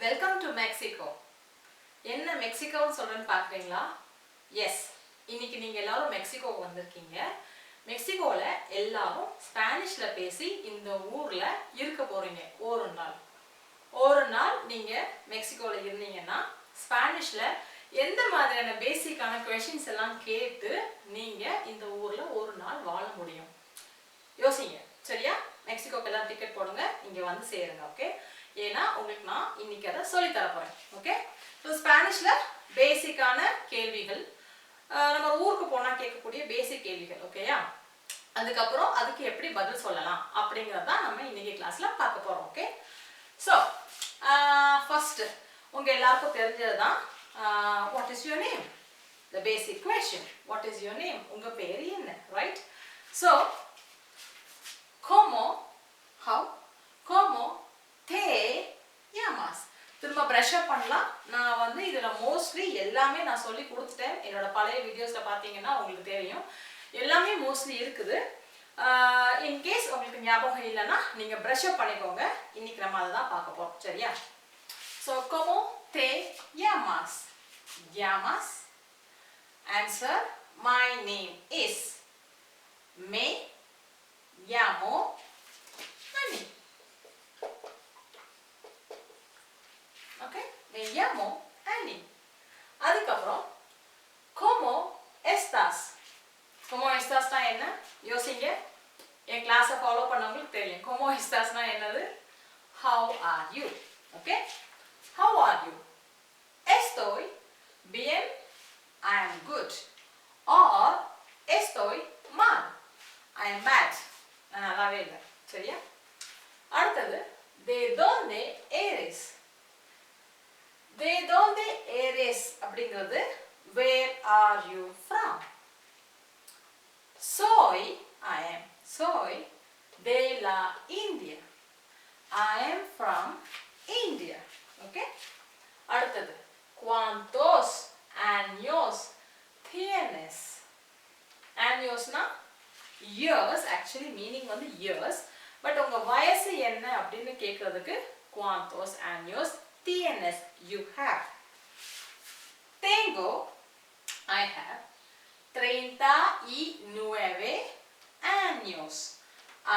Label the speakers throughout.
Speaker 1: Welcome to Mexico. என்ன மெக்சிகோன்னு சொல்றேன்னு பார்க்குறீங்களா? எஸ், இன்னைக்கு நீங்கள் எல்லாரும் மெக்சிகோவுக்கு வந்திருக்கீங்க. மெக்சிகோவில் எல்லாரும் ஸ்பானிஷில் பேசி இந்த ஊரில் இருக்க போகிறீங்க ஒரு நாள் நீங்கள் மெக்சிகோவில் இருந்தீங்கன்னா ஸ்பானிஷில் எந்த மாதிரியான பேசிக்கான கொஷின்ஸ் எல்லாம் கேட்டு நீங்கள் இந்த ஊரில் ஒரு நாள் வாழ முடியும் யோசிங்க. சரியா? மெக்சிகோக்கு எல்லாம் டிக்கெட் போடுங்க, இங்கே வந்து சேருங்க. ஓகே, ஏன்னா உங்களுக்கு நான் இன்னைக்கு அதை சொல்லி தர போறேன். ஓகே, ஸோ ஸ்பானிஷ்ல பேசிக்கான கேள்விகள், நம்ம ஊருக்கு போனா கேட்கக்கூடிய பேசிக் கேள்விகள். ஓகேயா? அதுக்கப்புறம் அதுக்கு எப்படி பதில் சொல்லலாம் அப்படிங்கறத நம்ம இன்னைக்கு கிளாஸ்ல பார்க்க போறோம். ஓகே, ஸோ ஃபர்ஸ்ட் உங்க எல்லாருக்கும் தெரிஞ்சதுதான் what is your name, the basic question. What is your name? உங்க பேர் என்ன? Right? So Cómo, how, cómo te llamas. திரும்ப ப்ரஷ் அப் பண்ணலாம். நான் வந்து இதில் மோஸ்ட்லி எல்லாமே நான் சொல்லி கொடுத்துட்டேன். என்னோட பழைய வீடியோஸில் பார்த்தீங்கன்னா உங்களுக்கு தெரியும், எல்லாமே மோஸ்ட்லி இருக்குது. இன்கேஸ் உங்களுக்கு ஞாபகம் இல்லைன்னா நீங்கள் ப்ரஷ் அப் பண்ணிக்கோங்க. இன்னைக்கு நம்ம அதை தான் பார்க்க போகிறோம். சரியா? So cómo te llamas? llamas. Answer: my name is. Me llamo Annie. Okay, me llamo Annie. அதுக்கப்புறம் ¿Cómo estás? ¿Cómo estás னா என்ன? யோசிங்க. என் கிளாஸை ஃபாலோ பண்ணவங்களுக்கு தெரியும். ¿Cómo estás னா என்னது? How are you? Okay, how are you? Estoy bien, I am good. Or estoy mal, I am bad. நல்லாவே இல்லை. சரியா? அடுத்தது de dónde eres. de dónde eres அப்படிங்கிறது where are you from. soy, I am, soy de la India, I am from India. Okay, அடுத்தது cuántos años tienes. años னா years, actually meaning வந்து years, but உங்க வயசு என்ன அப்படின்னு கேட்கிறதுக்கு cuántos años tienes, you have. tengo, I have 39 años,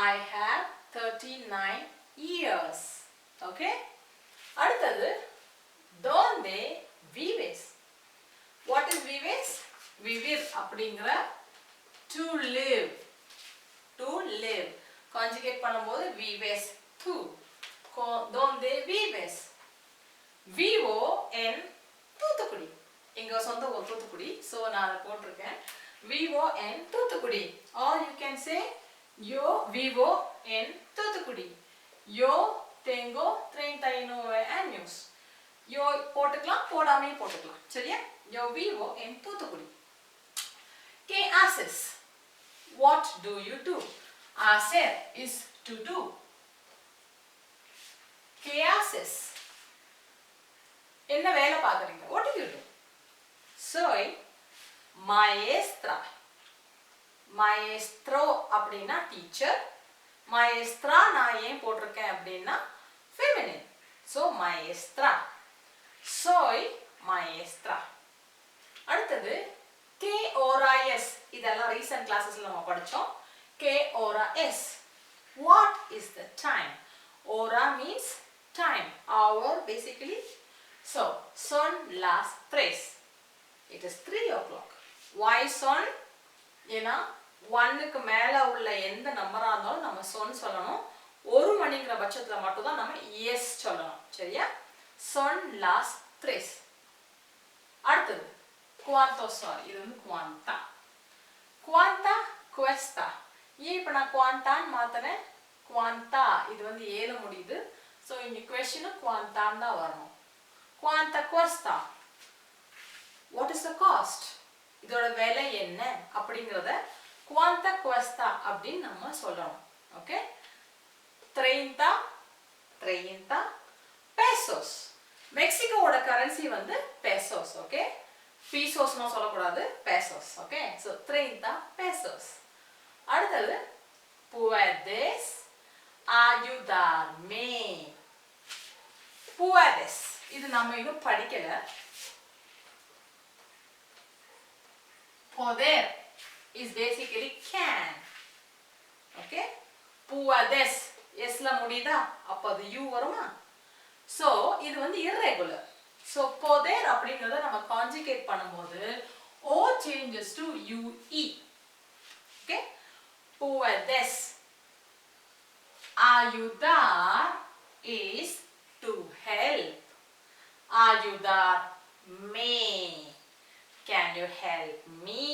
Speaker 1: I have 39 years. Okay, அடுத்தது ¿Dónde vives? What is vives? vivir அப்படிங்கிற to live, to live conjugate பண்ணும்போது vives to. ¿Dónde vives? vivo en Thoothukudi. எங்க சொந்த ஊர் தூத்துக்குடி, ஸோ நான் அதை போட்டிருக்கேன். vivo en Thoothukudi. or you can say yo vivo en Thoothukudi. yo tengo 39 años. yo போட்டுக்கலாம், போடாமே போட்டுக்கலாம். சரியா? yo vivo en Thoothukudi. ¿Qué haces? What do you do? Hacer is to do. ¿Qué haces? என்ன வேலை பார்க்குறீங்க? What do you do? Soy maestra. maestro அப்படின்னா teacher. maestra நான் ஏன் போட்டிருக்கேன் அப்படின்னா feminine. So maestra. soy maestra. அடுத்தது ¿Qué hora es? இதெல்லாம் recent classes நம்ம படிச்சோம். ¿Qué hora es? What is the time? Hora means time, hour basically. So, son las 3. It is 3 o'clock. Why son? ஏன்னா 1க்கு மேல உள்ள எந்த நம்பரா இருந்தாலும் நம்ம son சொல்லணும். ஒரு மணிங்கிற பட்சத்துல மட்டும் தான் நம்ம yes சொல்லணும். சரியா? son las 3. அடுத்தது cuántos son? இது வந்து cuánta. cuánta cuesta. ஏன் இப்போ நான் குவான்டான்னு மாற்றினேன்? குவான்டா இது வந்து ஏல முடியுது. ஸோ இங்கே கொஸ்டினு குவான்டான்னு தான் வரணும். குவான்டா குவஸ்டா, வாட் இஸ் த காஸ்ட்? இதோட விலை என்ன அப்படிங்கிறத குவான்டா குவஸ்டா அப்படின்னு நம்ம சொல்லணும். Okay, 30 pesos. மெக்சிகோவோட கரன்சி வந்து பெசோஸ். ஓகே, பீசோஸ்னு சொல்லக்கூடாது, பெசோஸ். Okay, so 30 pesos. அடுத்தது puedes ayudarme. puedes இது நம்ம இன்னும் படிக்கல. Poder is basically can. Okay? Puedes எஸ்ல முடியுதா? அப்ப அது யூ வருமா? So இது வந்து irregular. So poder அப்படிங்கறத நம்ம கான்ஜுகேட் பண்ணும்போது o changes to ue. Okay? Puedes. Ayudar is to help. Ayudarme. Can you help me?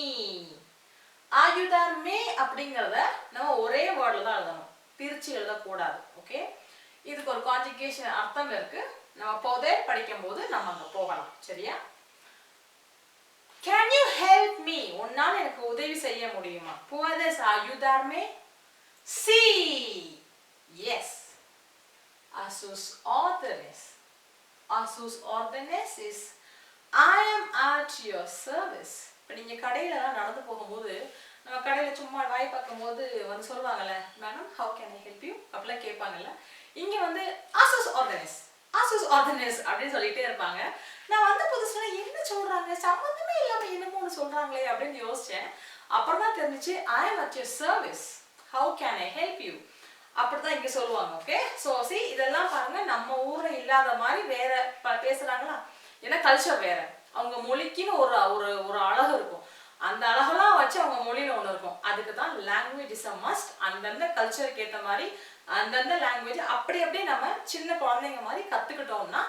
Speaker 1: Ayudarme அப்படிங்கறத நம்ம ஒரே வேர்ட்ல தான் எழுதணும். பிரிச்சு எழுத கூடாது. ஓகே? இதுக்கு ஒரு கான்ஜுகேஷன் அர்த்தம் இருக்கு. நம்ம poder படிக்கும்போது நம்ம அங்க போகலாம். சரியா? Can you help me? உன்னால எனக்கு உதவி செய்ய முடியுமா? Puedes ayudarme? Sí. Yes. A sus órdenes. A sus órdenes is I am at your service. இப்போ நீங்கள் கடையில் தான் நடந்து போகும்போது நம்ம கடையில் சும்மா வாய் பார்க்கும்போது வந்து சொல்லுவாங்கல்ல, madam how can I help you அப்படிலாம் கேட்பாங்கல்ல. இங்கே வந்து ஆசஸ் ஆர்கனைஸ் அப்படின்னு சொல்லிகிட்டே இருப்பாங்க. நான் வந்து புதுசுல என்ன சொல்கிறாங்க, சம்மந்தமே இல்லாமல் என்னமோ ஒன்று சொல்கிறாங்களே அப்படின்னு யோசித்தேன். அப்புறம் தான் தெரிஞ்சிச்சு ஐ am at your service. How can I help you? அப்படிதான் இங்கே சொல்லுவாங்க. ஓகே? ஸோ சி இதெல்லாம் பாருங்க நம்ம ஊரில் இல்லாத மாதிரி வேற பேசுகிறாங்களா? ஏன்னா கல்ச்சர் வேற, அவங்க மொழிக்குன்னு ஒரு ஒரு ஒரு அழகு இருக்கும். அந்த அழகெல்லாம் வச்சு அவங்க மொழியில ஒன்று இருக்கும். அதுக்கு தான் லாங்குவேஜ் இஸ் அ மஸ்ட். அந்தந்த கல்ச்சருக்கு ஏற்ற மாதிரி அந்தந்த லாங்குவேஜ் அப்படி அப்படியே நம்ம சின்ன குழந்தைங்க மாதிரி கற்றுக்கிட்டோம்னா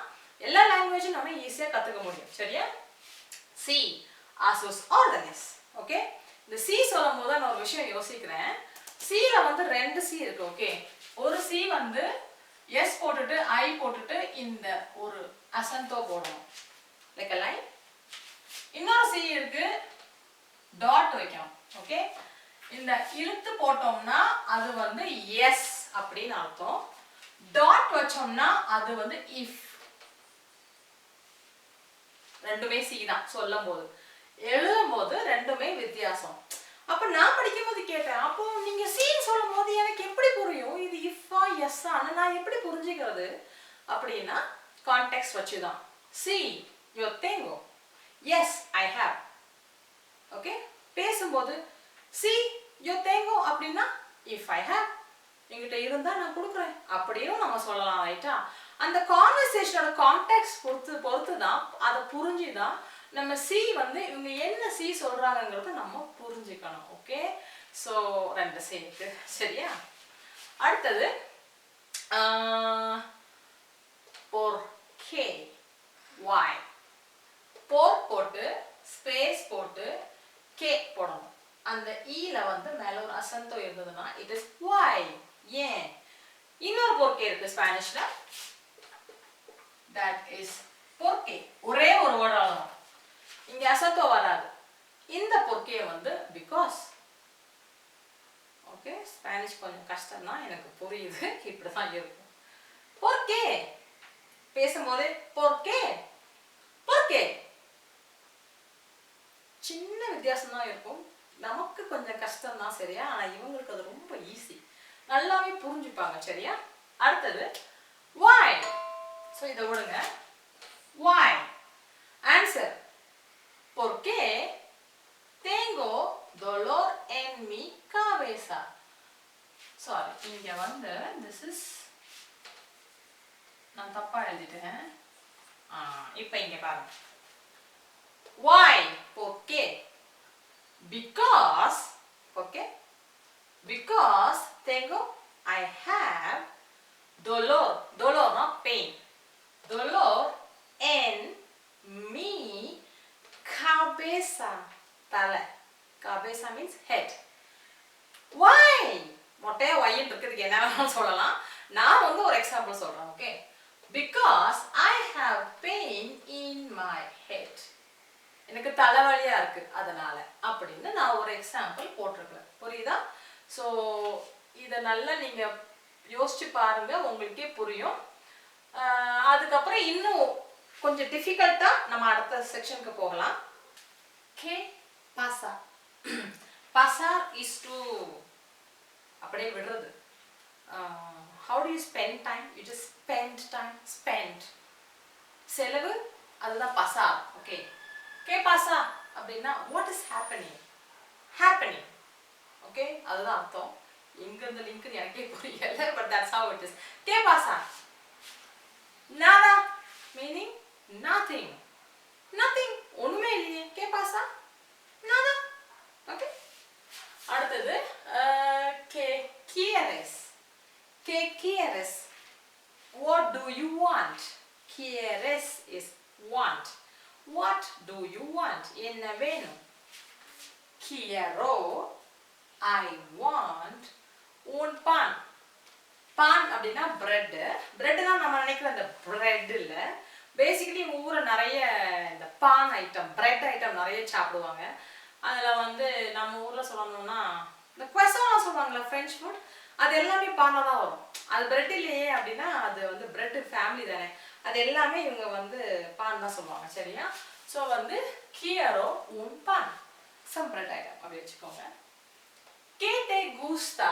Speaker 1: எல்லா லாங்குவேஜும் நம்ம ஈஸியாக கற்றுக்க முடியும். சரியா? சி ஆசோஸ் ஆர்கனைஸ். ஓகே? இந்த சி சொல்லும் போது நான் ஒரு விஷயம் யோசிக்கிறேன். சில வந்து ரெண்டு சி இருக்கு. ஓகே? ஒரு சி வந்து எஸ் போட்டுட்டு ஐ போட்டுட்டு இந்த ஒரு அசந்தோ போடணும், லைக் அ லைன். இன்னொரு சி இருக்கு டாட் வைக்கணும். ஓகே? இந்த இழுத்து போட்டோம்னா அது வந்து எஸ் அப்படின்னு அர்த்தம். டாட் வச்சோம்னா அது வந்து இஃப். ரெண்டுமே சி தான் சொல்லும் போது, எழுதும் போது ரெண்டுமே வித்தியாசம். அப்ப நான் படிக்கும் போது கேட்டேன், அப்போ நீங்க சீன் சொல்லும் போது எனக்கு எப்படி புரியும் இது இஃபா எஸ்ஸான்னு நான் எப்படி புரிஞ்சுக்கிறது அப்படின்னா கான்டெக்ஸ்ட் வச்சுதான். சி யோ தேங்கோ, எஸ் ஐ ஹேவ். ஓகே? பேசும்போது சி யோ தேங்கோ அப்படின்னா இஃப் ஐ ஹேவ், என்கிட்ட இருந்தா நான் கொடுக்குறேன் அப்படின்னு நம்ம சொல்லலாம். ரைட்டா? அந்த கான்வர்சேஷனோட கான்டெக்ஸ்ட் பொறுத்து தான், அதை புரிஞ்சுதான் நம்ம சி வந்து இவங்க என்ன சி சொல்றாங்கங்கிறத நம்ம புரிஞ்சுக்கணும். ஓகே? ஸோ ரெண்டு சி இருக்கு. சரியா? அடுத்தது por qué, why. por போட்டு ஸ்பேஸ் போட்டு கே போடணும். அந்த ஈல வந்து மேல ஒரு அசந்தோ இருந்ததுன்னா இட் இஸ் why, ஏன். இன்னொரு por qué இருக்கு ஸ்பானிஷ்ல, that is por qué. ஒரே ஒரு வேர்ட் ஆகும், இங்க அசந்தோ வராது. இந்த por qué வந்து because. ஓகே? ஸ்பானிஷ் கொஞ்சம் கஷ்டம் தான், எனக்கு புரியுது. இப்படிதான் இருக்கும். por qué பேசும்போது por qué, por qué சின்ன வித்தியாசம் தான் இருக்கும். நமக்கு கொஞ்சம் கஷ்டம் தான். சரியா? ஆனா இவங்களுக்கு அது ரொம்ப ஈஸி, நல்லாவே புரிஞ்சுப்பாங்க. சரியா? அடுத்தது why. ஸோ இதை விடுங்க. why answer. por qué tengo dolor en mi cabeza. Sorry, இங்க வந்து this is நான் தப்பா எழுதிட்டேன். இப்போ இங்க பாருங்க. why por qué because, okay, because tengo, I have dolor, dolor not pain, dolor en mi cabeza, tala. Cabeza means head. why மொட்டையா why இருக்குதுக்கு என்ன வேணாலும் சொல்லலாம். நான் வந்து ஒரு எக்ஸாம்பிள் சொல்றேன். Okay? because I have pain in my head, எனக்கு தலைவலியா இருக்கு அதனால அப்படின்னு நான் ஒரு எக்ஸாம்பிள் போட்டிருக்கேன். புரியுதா? ஸோ இதை நல்லா நீங்க யோசிச்சு பாருங்க, உங்களுக்கே புரியும். அதுக்கப்புறம் இன்னும் கொஞ்சம் டிஃபிகல்ட்டா நம்ம அடுத்த செக்ஷனுக்கு போகலாம். K Bhasa. Pasar is to அப்படியே விடுறது. how do you spend time? You just spend time. Spend. செலவு அதுதான் pasar. Okay. ¿Qué pasa? அப்படின்னா what is happening? Happening. Okay? அதுதான் அர்த்தம். எங்க இந்த லிங்க் எனக்கே புரியல, but that's how it is. ¿Qué pasa? Nada. Meaning nothing. Nothing. ஒண்ணுமே இல்லையே. ¿Qué pasa? Nada. Okay? அடுத்தது ¿qué quieres? ¿Qué quieres? What do you want? Quieres is want. What do you want? என்ன வேணும்? Quiero, I want, un pan. Pan அப்படின்னா bread. Bread தான் நம்ம நினைக்கிற அந்த bread இல்ல. பேசிக்கலி எங்கள் ஊரில் நிறைய இந்த பான் ஐட்டம், பிரெட் ஐட்டம் நிறைய சாப்பிடுவாங்க. அதில் வந்து நம்ம ஊரில் சொல்லணும்னா இந்த குவெசாலாம் சொல்லுவாங்களா ஃப்ரெஞ்ச் ஃபுட், அது எல்லாமே பானில் தான் வரும். அது பிரெட் இல்லையே அப்படின்னா அது வந்து பிரெட் ஃபேமிலி தானே, அது எல்லாமே இவங்க வந்து பான் தான் சொல்லுவாங்க. சரியா? ஸோ வந்து quiero un pan, some bread item அப்படி வச்சுக்கோங்க. ¿Qué te gusta?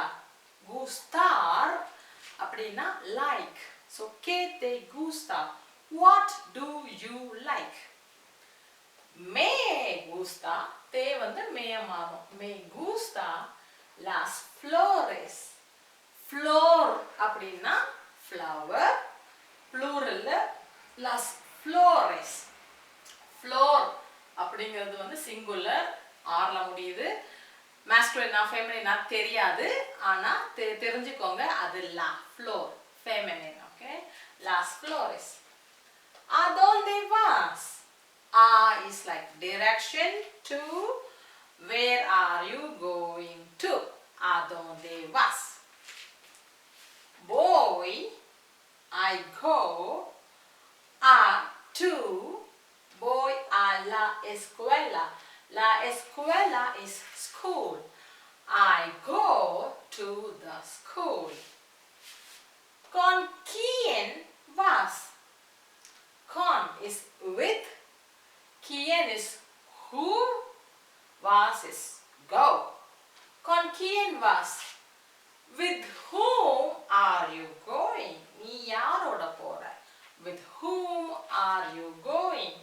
Speaker 1: Gustar அப்படின்னா like. So ¿qué te gusta? What do you like? Me gusta, te வந்து மேய மாறும். Me gusta las flores. Flor அப்படின்னா flower, plural las flores. Floor அப்படிங்கிறது வந்து singular, ஆர்ல முடியுது. மாஸ்குலினா ஃபெமினினா தெரியாது, ஆனா தெரிஞ்சுக்கோங்க அது la flor feminine. Okay, las flores. ¿A dónde vas? A is like direction to. Where are you going to? ¿A dónde vas? Voy, I go, to. Voy a la escuela. La escuela is school. I go to the school. ¿Con quién vas? Con is with, quién is who, vas is go. ¿Con quién vas? With whom are you going? நீ யாரோட போற? With whom are you going?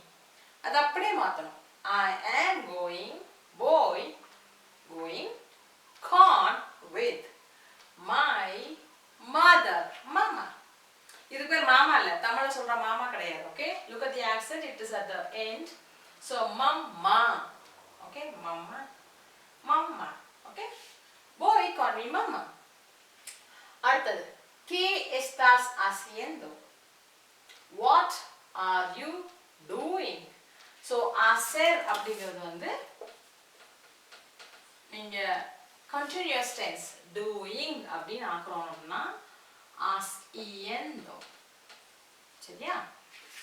Speaker 1: அது அப்படியே மாத்தணும். I am going, boy, going, con with my mother, mama. இதுக்கு பேர் மாமா இல்ல, தமிழ்ல சொல்ற மாமா கிடையாது. Okay, look at the accent, it is at the end. So mama. Okay, mama, mama. Okay, boy call me mama. அடுத்தது ¿qué estás haciendo? What are you doing? So hacer அப்படிங்கிறது வந்து நீங்க continuous tense doing அப்படின்னு ஆக்குறோம் அப்படின்னா haciendo. சரியா?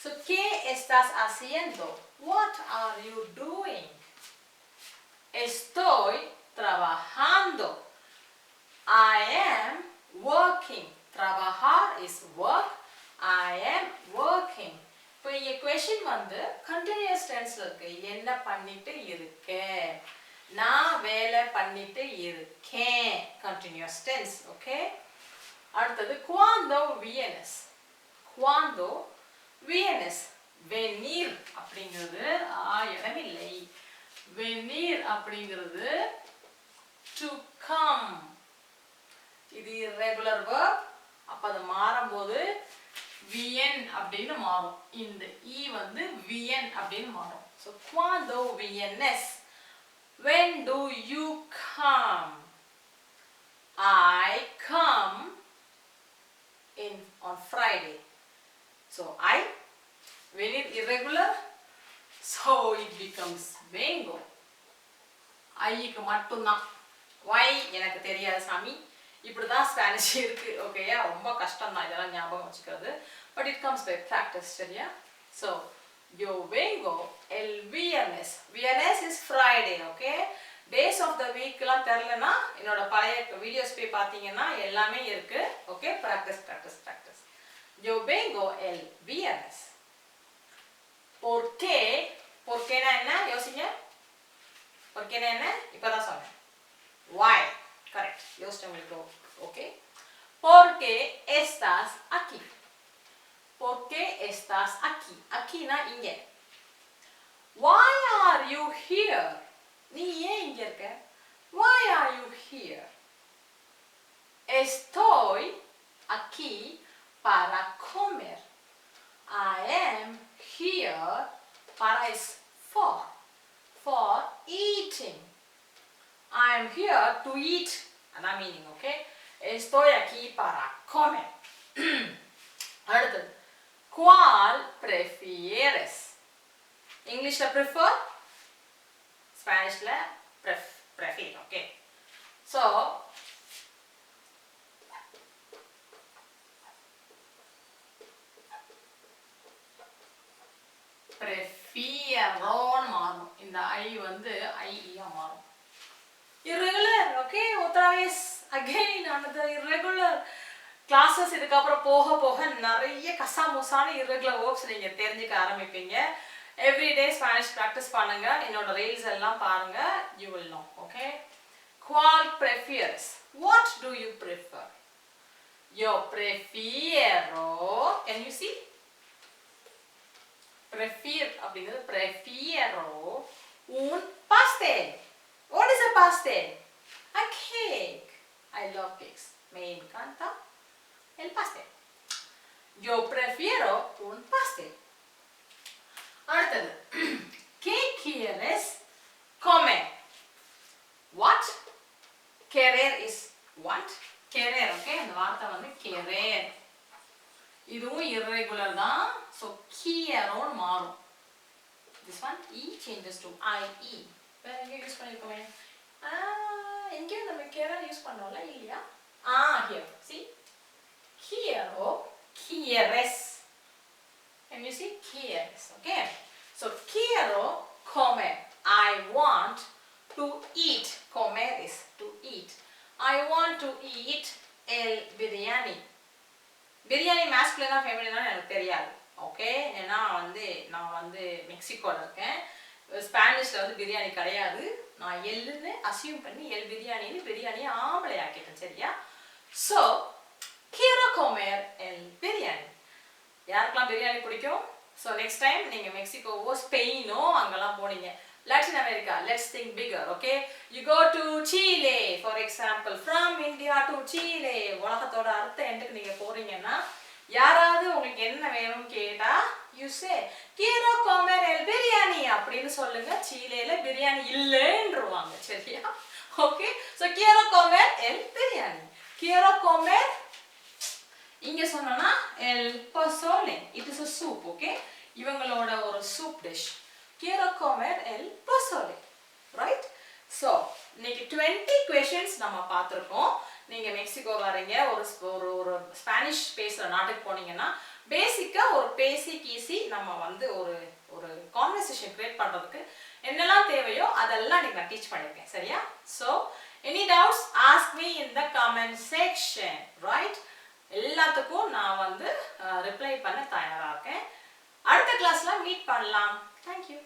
Speaker 1: So ¿qué estás haciendo? What are you doing? Estoy trabajando. I am working. Trabajar is work. I am working. இப்போ இங்க question வந்து continuous tenseல இருக்கு. என்ன பண்ணிட்டு இருக்க? நான் வேலை பண்ணிட்டு இருக்கேன். Continuous tense. Okay? அடுத்தது cuando vienes. Cuando vienes. Venir அப்படிங்கிறது இடமில்லை. Venir அப்படிங்கிறது to come. இது irregular verb. அப்ப அது மாறும்போது vien அப்படின்னு மாறும். இந்த e வந்து vien அப்படின்னு மாறும். So cuando vienes. When do you come? I come on Friday. So I, venir irregular, so it becomes vengo. ஐக்கு மட்டும்தான். why எனக்கு தெரியாது சாமி, இப்படிதான் ஸ்பானிஷ் இருக்கு. ஓகேயா, ரொம்ப கஷ்டம் தான் இதெல்லாம் ஞாபகம் வச்சுக்கிறது. But it comes by practice. சரியா? So yo vengo el viernes. Viernes is Friday. Okay, days of the வீக்லாம் தெரிலனா என்னோட பழைய வீடியோஸ் போய் பார்த்தீங்கன்னா எல்லாமே இருக்கு. Okay, practice practice practice. yo vengo el viernes. ¿por qué? ¿por quéனா என்ன யோசிங்க? ¿por quéனா என்ன? இப்பதான் சொன்னேன். why? correct. யோசிச்சு உங்களுக்கு. Okay, ¿por qué estás aquí? por qué estás aquí? Aquí na inge. Why are you here? நீ ஏன் இங்க இருக்க? Why are you here? Estoy aquí para comer. I am here para is for eating. I am here to eat. That meaning, okay? Estoy aquí para comer. அடுத்தது ¿Cuál prefieres? English la prefer, Spanish la prefer, okay? So prefiero மாறும். இந்த I வந்து IE மாறும். Irregular, okay? otra vez again another irregular classes இதுக்கு அப்புறம் போக போக நிறைய கசாமுசான irregular verbs நீங்க தெரிஞ்சுக்க ஆரம்பிப்பீங்க. Every day Spanish practice பண்ணுங்க. என்னோட reels எல்லாம் பாருங்க. You will know, okay? ¿Cuál prefieres? What do you prefer? Yo prefiero. Can you see? அப்படிங்கிறது prefiero un pastel. What is a pastel? A cake. I love cakes. Me encanta el pastel. Yo prefiero un pastel. அடுத்தது ¿Qué quieres comer? What? Querer is want. Querer, okay? அந்த வார்த்தை வந்து querer. இதுவும் irregular தான். So quiero மாறும். This one E changes to IE. வேற எங்க use பண்ணிருக்கோமே? எங்க நம்ம querer யூஸ் பண்ணோம்ல இல்லையா? Here. See? Quiero, quieres. Can you see? Quieres, okay? So quiero comer. I want to eat. Comer is to eat. I want to eat el biryani. Biryani masculine or feminine எனக்கு தெரியாது. Okay? ஏன்னா நான் வந்து மெக்சிகோல இருக்கேன். ஸ்பானிஷ்ல வந்து பிரியாணி கிடையாது. நான் எல்லுன்னு assume பண்ணி எல் பிரியாணின்னு பிரியாணியை ஆம்பளை ஆக்கிட்டேன், சரியா? So quiero comer el biryani. யாருக்கெல்லாம் பிரியாணி பிடிக்கும்? ஸோ நெக்ஸ்ட் டைம் நீங்கள் மெக்சிகோவோ ஸ்பெயினோ அங்கெல்லாம் போனீங்க. Latin America, let's think bigger, okay? You go to Chile, for example, from India to Chile. உலகத்தோட அடுத்த எண்டுக்கு நீங்க போறீங்கன்னா யாராவது உங்களுக்கு என்ன வேணும்னு கேட்டா you say quiero comer el biryani அப்படின்னு சொல்லுங்க. சீலேல பிரியாணி இல்லைன்றுவாங்க, சரியா? Okay? So quiero comer el biryani. Quiero comer இங்க சொன்னா el pozole. It is a soup, okay? இவங்களோட ஒரு soup dish. Quiero comer el pozole, right? So இன்னைக்கு 20 questions நம்ம பார்த்திருக்கோம். நீங்க மெக்சிகோ வரீங்க, ஒரு ஸ்பானிஷ் பேசுற நாட்டுக்கு போனீங்கன்னா பேசிக்கா ஒரு பேசிக் ஈஸி நம்ம வந்து ஒரு கான்வர்சேஷன் கிரியேட் பண்றதுக்கு என்னெல்லாம் தேவையோ அதெல்லாம் நீங்க நான் டீச் பண்ணிருக்கேன், சரியா? So any doubts ask me in the comment section, right? எல்லாத்துக்கும் நான் வந்து ரிப்ளை பண்ண தயாரா இருக்கேன். அடுத்த கிளாஸ்ல மீட் பண்ணலாம். Thank you.